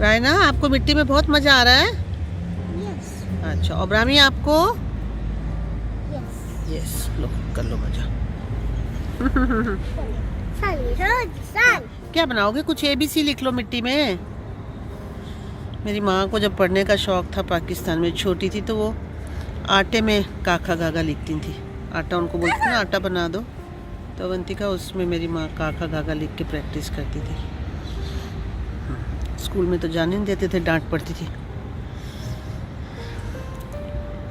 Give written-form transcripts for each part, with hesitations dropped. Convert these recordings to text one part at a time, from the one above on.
रायना, आपको मिट्टी में बहुत मजा आ रहा है? Yes. अच्छा, और ब्राह्मी आपको? Yes. यस, लो कर लो मजा। Sun. क्या बनाओगे? कुछ ABC लिख लो मिट्टी में। मेरी माँ को जब पढ़ने का शौक था पाकिस्तान में, छोटी थी तो वो आटे में काका गागा लिखती थी। आटा उनको बोलते थे ना, आटा बना दो, तो अवंतिका उसमें मेरी माँ काका गागा लिख के प्रैक्टिस करती थी। स्कूल में तो जाने नहीं देते थे, डांट पड़ती थी।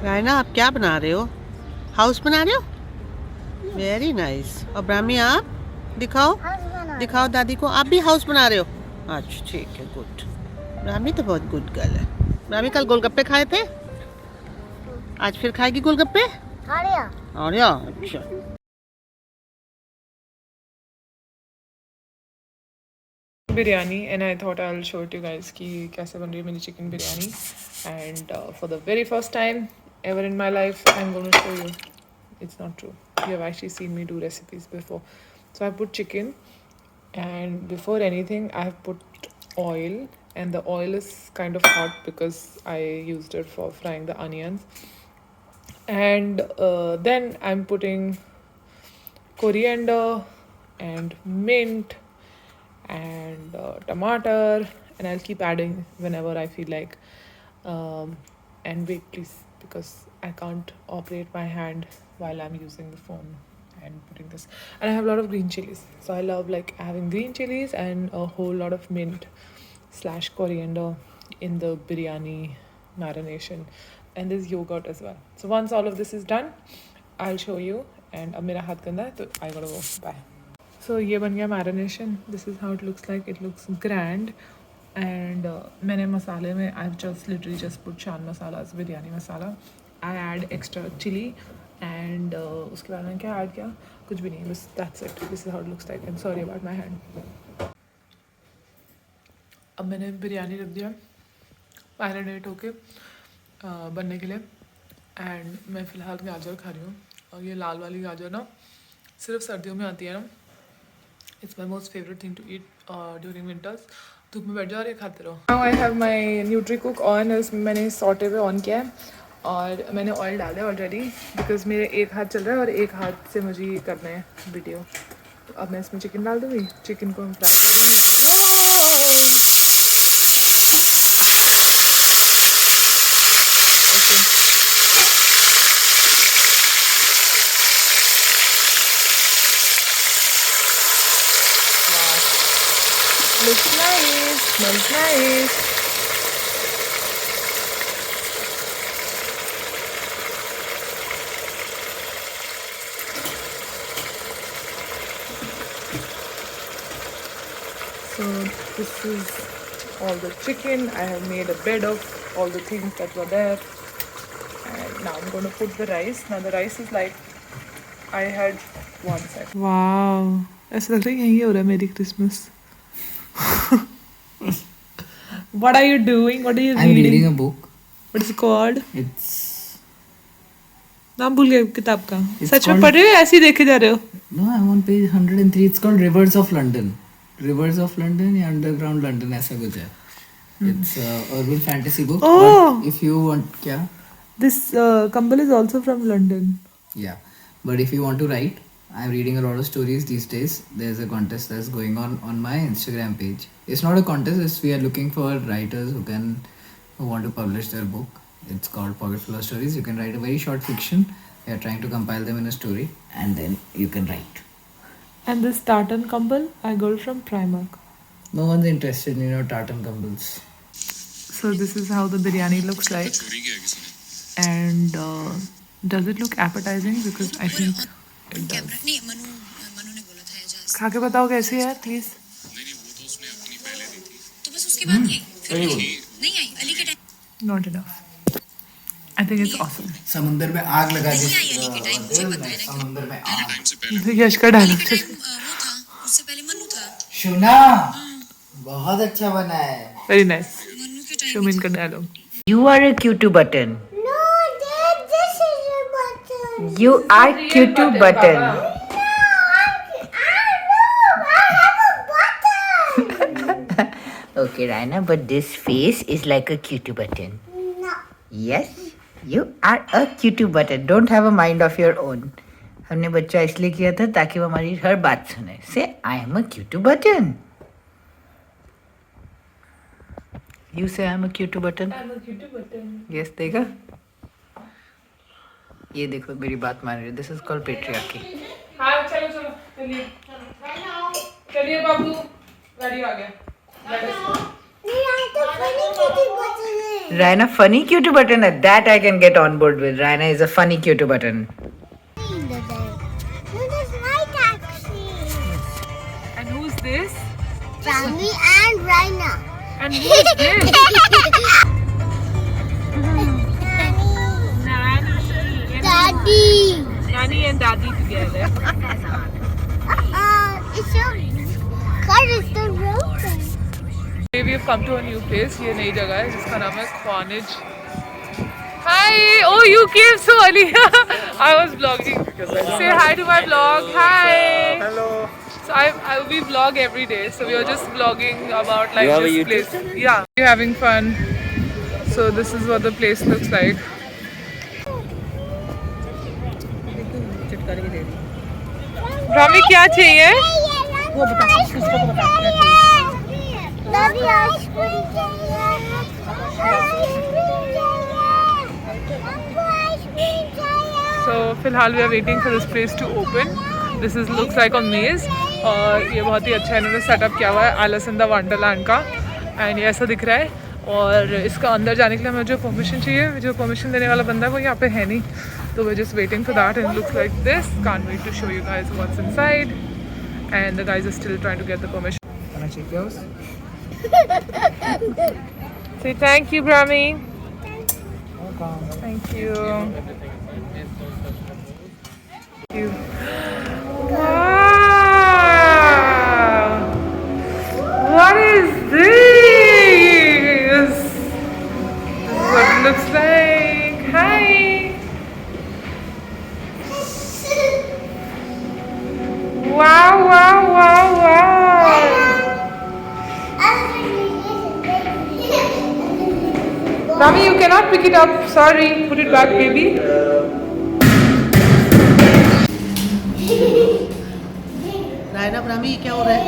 रायना, आप क्या बना रहे हो? हाउस बना रहे हो? Very nice. और ब्राह्मी, आप दिखाओ दिखाओ दादी को, आप भी हाउस बना रहे हो? अच्छा ठीक है, गुड। ब्राह्मी तो बहुत गुड गर्ल है। ब्राह्मी कल गोलगप्पे खाए थे, आज फिर खाएगी गोलगप्पे? और या अच्छा। biryani and I thought I'll show it to you guys कि कैसे बन रही है मेरी chicken biryani and for the very first time ever in my life I'm going to show you. It's not true, you have actually seen me do recipes before. So I put chicken and before anything I have put oil and the oil is kind of hot because I used it for frying the onions and then I'm putting coriander and mint and tomato and I'll keep adding whenever I feel like and wait please because I can't operate my hand while I'm using the phone and putting this and I have a lot of green chilies so I love like having green chilies and a whole lot of mint slash coriander in the biryani marination and there's yogurt as well. So once all of this is done I'll show you and अब मेरा हाथ गंदा है तो I gotta go. Bye. So ये बन गया marination. This is how it looks like. It looks grand. And मैंने मसाले में I've just literally just put shan masalas, biryani masala. I add extra chili and उसके बाद मैंने क्या add किया? कुछ भी नहीं, बस that's it. This is how it looks like. And sorry about my hand. अब मैंने बिरयानी रख दिया मैरिनेट होके बनने के लिए एंड मैं फ़िलहाल गाजर खा रही हूँ और ये लाल वाली गाजर ना सिर्फ सर्दियों में आती है ना. It's my most favorite thing to eat during winters. धूप में बैठ जाओ और ये खाते रहो. Now I have my NutriCook on. मैंने सॉटे पे ऑन किया है और मैंने ऑयल डाला है ऑलरेडी बिकॉज मेरे एक हाथ चल रहा है और एक हाथ से मुझे ये करना है वीडियो. तो अब मैं इसमें चिकन डाल दूँगी. चिकन को हम फ्राई करेंगे. Looks nice, smells nice. So this is all the chicken. I have made a bed of all the things that were there. And now I'm going to put the rice. Now the rice is like I had one sec. Wow. ऐसा लग रहा है यही हो रहा है मेरी Christmas. What are you doing? What are you I'm reading a book. What is it called? It's नाम भूल गए किताब का. It's सच में called- पढ़ रहे हो ऐसे ही देखे जा रहे हो? no, I'm on page 103. It's called Rivers of London. Rivers of London या Underground London ऐसा कुछ है. It's a urban fantasy book. Oh! But if you want, क्या? This Kambal is also from London. Yeah. But if you want to write, I'm reading a lot of stories these days. There's a contest that's going on my Instagram page. It's not a contest. We are looking for writers who want to publish their book. It's called Pocket Full of Stories. You can write a very short fiction. We are trying to compile them in a story, and then you can write. And this tartan Kambal I got from Primark. No one's interested in your tartan Kambals. So this is how the biryani looks like. And does it look appetizing? Because I think it does. नहीं मनु ने बोला था एजाज. खा के बताओ कैसी है please. तो बस उसके बाद नहीं फिर नहीं आई अली के time. Not enough. I think it's awesome. समुंदर में आग लगा दी. नहीं आई अली के टाइम मुझे पता है. समुंदर में आग. यश का अली डायलॉग. के टाइम वो था उससे पहले मनु था. सुना बहुत अच्छा बना है. Very nice. मनु के टाइम Shumin का dialogue. You are a Q2 button. No, Dad, this is a button. You are Q2 button. No, I have a button. Okay. Okay, Raina, but this face is like a Q2 button. No. Yes, you are a Q2 button. Don't have a mind of your own. हमने बच्चा इसलिए किया था ताकि वो हमारी हर बात सुने. Say, I am a Q2 button. You say I am a Q2 button. I'm a cutie button. Yes, देखा? ये देखो मेरी बात मान रही है. This is called patriarchy. हाँ चलो चलो चलिए चलिए बाबू गाड़ी आ गया Raina, funny Q2 button. That I can get on board with. Raina is a funny Q2 button. This is my taxi. And who's this? Rami and Raina. And who's this? Daddy. Nani and Daddy together. It's your car is the road. We have come to a new place. ये नई जगह है जिसका नाम है Khwanij. Hi! Oh, you came so early. I was vlogging. Say hi to my vlog. Hi. Hello. So we vlog every day. So we are just vlogging about like this place. Yeah. We're having fun. So this is what the place looks like. Rami क्या चाहिए? वो बता उसको तो बता क्या चाहिए. Daddy ice cream चाहिए. हमको आइसक्रीम चाहिए. So फिलहाल we are waiting for this place to open. This is looks like a maze और ये बहुत ही अच्छा है, इन्होंने सेटअप किया हुआ है Alice in the Wonderland का. एंड ये ऐसा दिख रहा है और इसका अंदर जाने के लिए हमें जो परमिशन चाहिए, जो परमिशन देने वाला बंदा है वो यहाँ पे है नहीं, तो we're just waiting for that and it looks like this. Can't wait to show you guys what's inside and the guys are still trying to get the permission. Wanna check yours? Say thank you, Brahmi. Welcome. Thank you. Thank you. Wow! What is this? This is what it looks like. Hi! Wow, wow, wow, wow! Rami, you cannot pick it up. Sorry. Put it back, baby. Raina Brahmi ये क्या हो रहा है?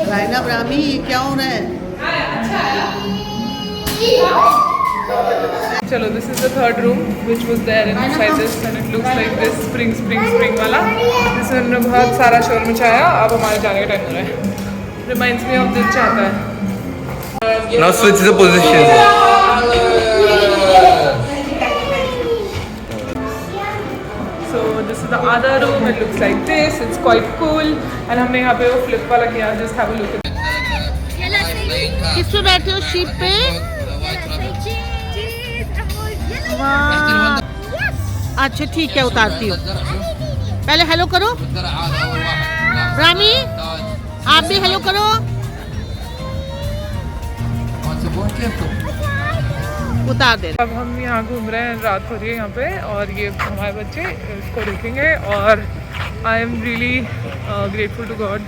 रायना ब्राह्मी ये क्या हो रहा है? Chalo, this is the third room which was there inside this and it looks like this spring वाला. इसमें बहुत सारा शोर मचाया. अब हमारे जाने का टाइम हो रहा है. Reminds me of दिल चाहता है. Now switch the position. So this is the other room. It looks like this. It's quite cool. And हमने यहाँ पे वो flip वाला किया. Just have a look at it. किस पे बैठे हो? शीप पे? वाह! अच्छा ठीक है, उतारती हूँ. पहले हेलो करो. ब्राह्मी आप भी हेलो करो. उतार दे. अब हम यहाँ घूम रहे हैं, रात हो रही है यहाँ पे और ये हमारे बच्चे इसको देखेंगे और I am really grateful to God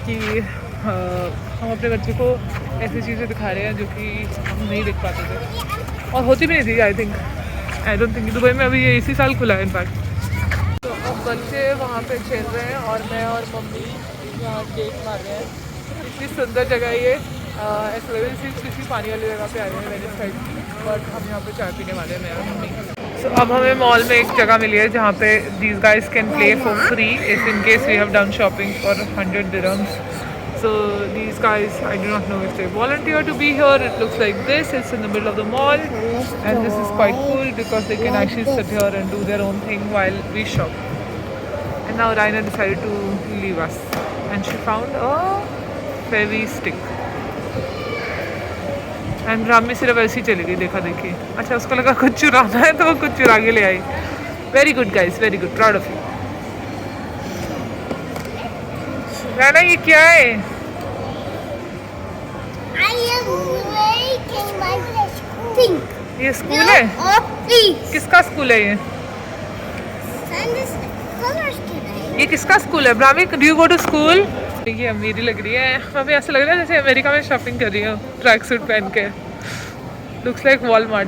कि हम अपने बच्चे को ऐसी चीज़ें दिखा रहे हैं जो कि हम नहीं देख पाते थे और होती भी नहीं थी. आई डोंट थिंक दुबई में अभी ये इसी साल खुला है इनफैक्ट. तो अब बच्चे वहाँ पे खेल रहे हैं और मैं और मम्मी यहाँ गेट मार रहे हैं. इतनी सुंदर जगह है ये. ऐसा लग रहा है किसी पानी वाली जगह पे आए हैं वेनिस साइड, बट हम यहाँ पे चाय पीने वाले हैं मैं और मम्मी. सो अब हमें मॉल में एक जगह मिली है जहाँ पे these guys can play for free if in case we have done shopping for 100 dirhams. So these guys, I do not know if they volunteer to be here. It looks like this. It's in the middle of the mall and this is quite cool because they can actually sit here and do their own thing while we shop. And now Raina decided to leave us and she found a fairy stick. And Brahmi सिर्फ ऐसी चली गई देखा देखी. अच्छा उसको लगा कुछ चुराना है तो वो कुछ चुरा के ले आई. Very good guys, very good, proud of you. Rana ये क्या है? I am making my place pink. ये स्कूल है? Oh, please. किसका स्कूल है ये? Send us colors today. ये किसका स्कूल है? Brahmi, do you go to school? ये अमीरी लग रही है, हमें ऐसा लग रहा है जैसे अमेरिका में शॉपिंग कर रही हूँ ट्रैक सूट पहन के। Looks like Walmart.